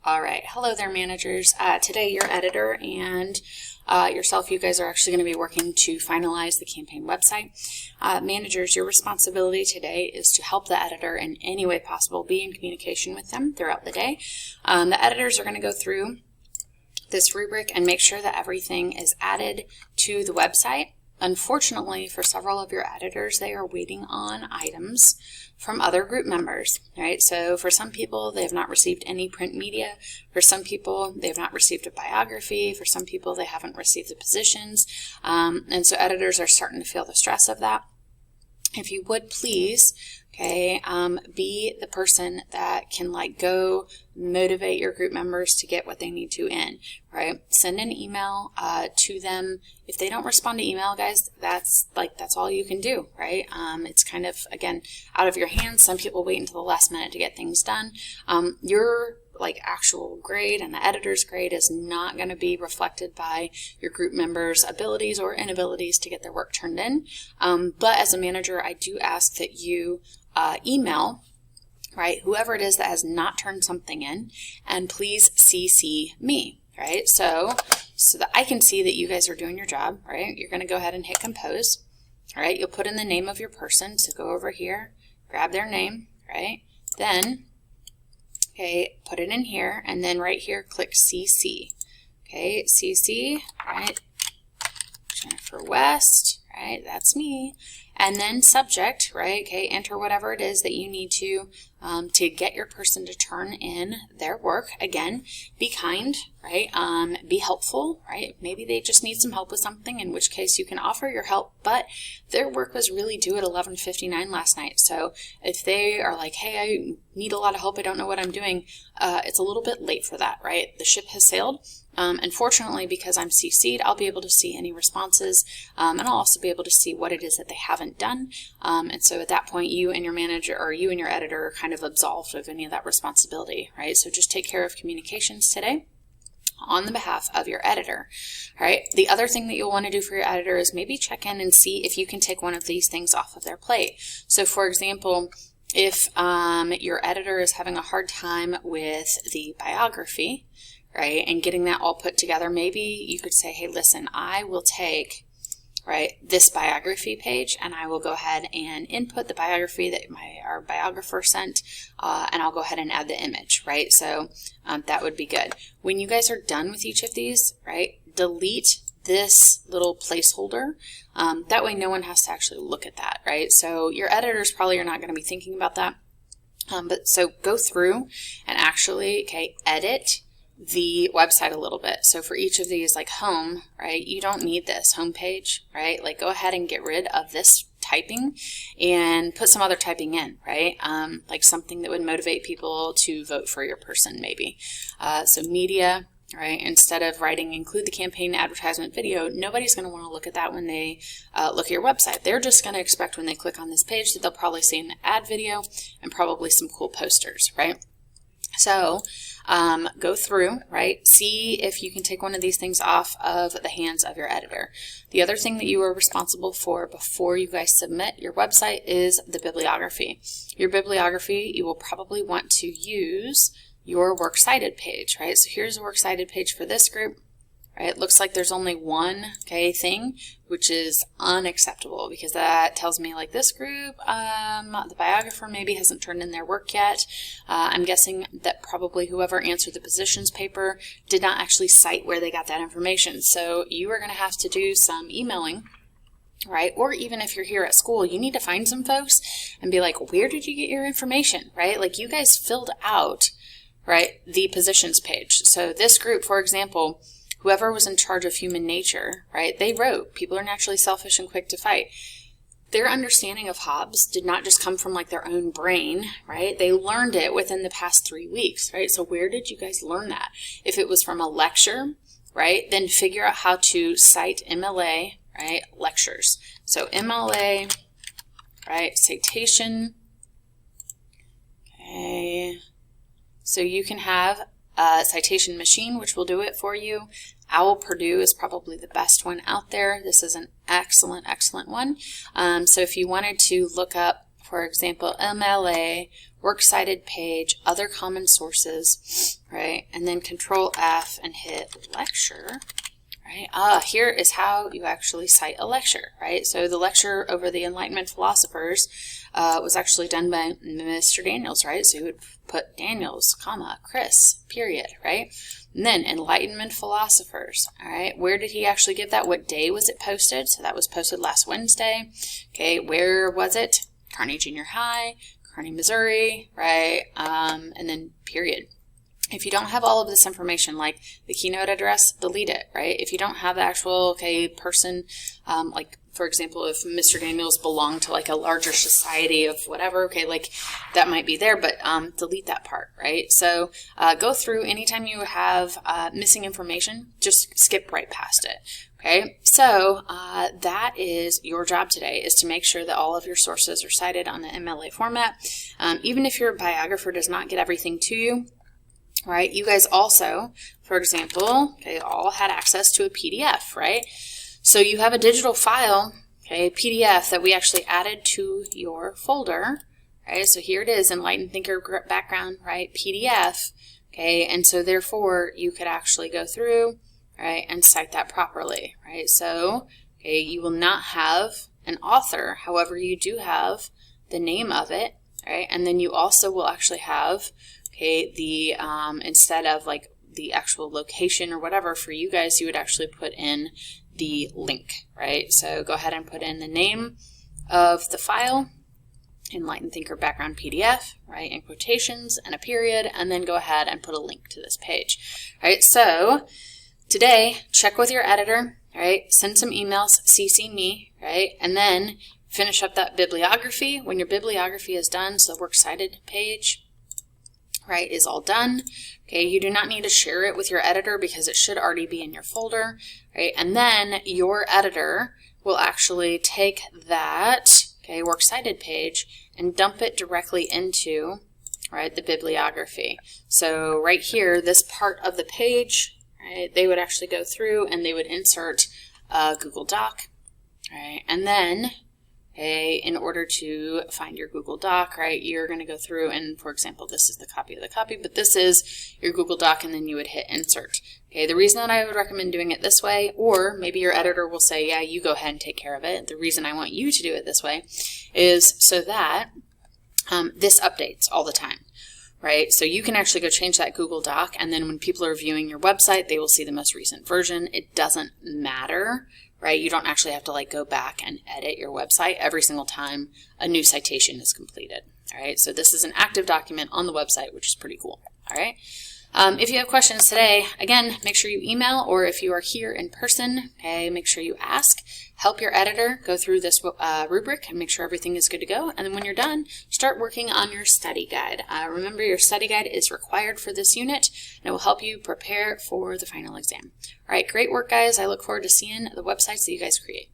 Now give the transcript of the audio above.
All right, hello there, managers. Today, your editor and yourself, you guys are actually going to be working to finalize the campaign website. Managers, your responsibility today is to help the editor in any way possible, be in communication with them throughout the day. The editors are going to go through this rubric and make sure that everything is added to the website. Unfortunately, for several of your editors, they are waiting on items from other group members, right? So for some people, they have not received any print media. For some people, they have not received a biography. For some people, they haven't received the positions. And so editors are starting to feel the stress of that. If you would please, be the person that can go motivate your group members to get what they need to in, right? Send an email to them. If they don't respond to email, guys, that's all you can do, right? It's kind of, again, out of your hands. Some people wait until the last minute to get things done. Your actual grade and the editor's grade is not going to be reflected by your group members' abilities or inabilities to get their work turned in. But as a manager, I do ask that you email, right, whoever it is that has not turned something in, and please CC me, right? So that I can see that you guys are doing your job, right? You're going to go ahead and hit compose, all right? You'll put in the name of your person, so go over here, grab their name, right? Then put it in here, and then right here, click CC. Okay, CC, right? Jennifer West, right? That's me. And then subject, right? Okay, enter whatever it is that you need to get your person to turn in their work. Again, be kind, right? Be helpful, right? Maybe they just need some help with something, in which case you can offer your help, but their work was really due at 11:59 last night. So if they are like, hey, I need a lot of help, I don't know what I'm doing, it's a little bit late for that, right? The ship has sailed. Unfortunately, because I'm CC'd, I'll be able to see any responses, and I'll also be able to see what it is that they haven't done. And so at that point, you and your manager, or you and your editor, are kind of absolved of any of that responsibility, right? So just take care of communications today on the behalf of your editor. All right. The other thing that you'll want to do for your editor is maybe check in and see if you can take one of these things off of their plate. So for example, if your editor is having a hard time with the biography, right, and getting that all put together, maybe you could say, hey, listen, I will take, right, this biography page, and I will go ahead and input the biography that our biographer sent, and I'll go ahead and add the image, right? So that would be good. When you guys are done with each of these, right, delete this little placeholder. That way no one has to actually look at that, right? So your editors probably are not going to be thinking about that. But so go through and actually, edit the website a little bit. So for each of these, like home, right, you don't need this home page, right? Go ahead and get rid of this typing and put some other typing in, right? Like something that would motivate people to vote for your person, maybe. So media, right? Instead of writing include the campaign advertisement video, nobody's going to want to look at that when they look at your website. They're just going to expect when they click on this page that they'll probably see an ad video and probably some cool posters, right? So go through, right, see if you can take one of these things off of the hands of your editor. The other thing that you are responsible for before you guys submit your website is the bibliography. Your bibliography, you will probably want to use your Works Cited page, right? So here's a Works Cited page for this group. Right? It looks like there's only one thing, which is unacceptable, because that tells me this group, the biographer maybe hasn't turned in their work yet. I'm guessing that probably whoever answered the positions paper did not actually cite where they got that information. So you are going to have to do some emailing, right? Or even if you're here at school, you need to find some folks and be like, where did you get your information, right? You guys filled out, right, the positions page. So this group, for example, whoever was in charge of human nature, right, they wrote, people are naturally selfish and quick to fight. Their understanding of Hobbes did not just come from their own brain, right? They learned it within the past 3 weeks, right? So where did you guys learn that? If it was from a lecture, right, then figure out how to cite MLA, right, lectures. So MLA, right, citation, so you can have a citation machine, which will do it for you. OWL Purdue is probably the best one out there. This is an excellent, excellent one. So if you wanted to look up, for example, MLA, works cited page, other common sources, right? And then Control F and hit lecture. Right? Here is how you actually cite a lecture, right? So the lecture over the Enlightenment philosophers was actually done by Mr. Daniels, right? So you would put Daniels, comma, Chris, period, right? And then Enlightenment philosophers, all right? Where did he actually give that? What day was it posted? So that was posted last Wednesday. Okay, where was it? Kearney Junior High, Kearney, Missouri, right? And then period. If you don't have all of this information, like the keynote address, delete it, right? If you don't have the actual, person, like, for example, if Mr. Daniels belonged to like a larger society of whatever, like that might be there, but delete that part, right? So go through anytime you have missing information, just skip right past it. Okay, so that is your job today, is to make sure that all of your sources are cited on the MLA format. Even if your biographer does not get everything to you, right? You guys also, for example, all had access to a PDF, right? So you have a digital file, PDF that we actually added to your folder, right? So here it is, Enlightened Thinker Background, right? PDF, and so therefore you could actually go through, right, and cite that properly, right? So, you will not have an author, however, you do have the name of it, right? And then you also will actually have the instead of like the actual location or whatever for you guys, you would actually put in the link, right? So go ahead and put in the name of the file, Enlightened Thinker Background PDF, right, in quotations and a period, and then go ahead and put a link to this page, right? So today, check with your editor, right? Send some emails, CC me, right? And then finish up that bibliography. When your bibliography is done, so the works cited page, right, is all done. You do not need to share it with your editor because it should already be in your folder, right? And then your editor will actually take that, works cited page and dump it directly into, right, the bibliography. So right here, this part of the page, right, they would actually go through and they would insert a Google Doc, right? And then in order to find your Google Doc, right, you're going to go through and, for example, this is the copy of the copy, but this is your Google Doc, and then you would hit insert. The reason that I would recommend doing it this way, or maybe your editor will say, yeah, you go ahead and take care of it. The reason I want you to do it this way is so that this updates all the time. Right, so you can actually go change that Google Doc, and then when people are viewing your website, they will see the most recent version. It doesn't matter, right? You don't actually have to like go back and edit your website every single time a new citation is completed. All right, so this is an active document on the website, which is pretty cool. All right. If you have questions today, again, make sure you email, or if you are here in person, make sure you ask. Help your editor go through this rubric and make sure everything is good to go. And then when you're done, start working on your study guide. Remember, your study guide is required for this unit, and it will help you prepare for the final exam. All right, great work, guys. I look forward to seeing the websites that you guys create.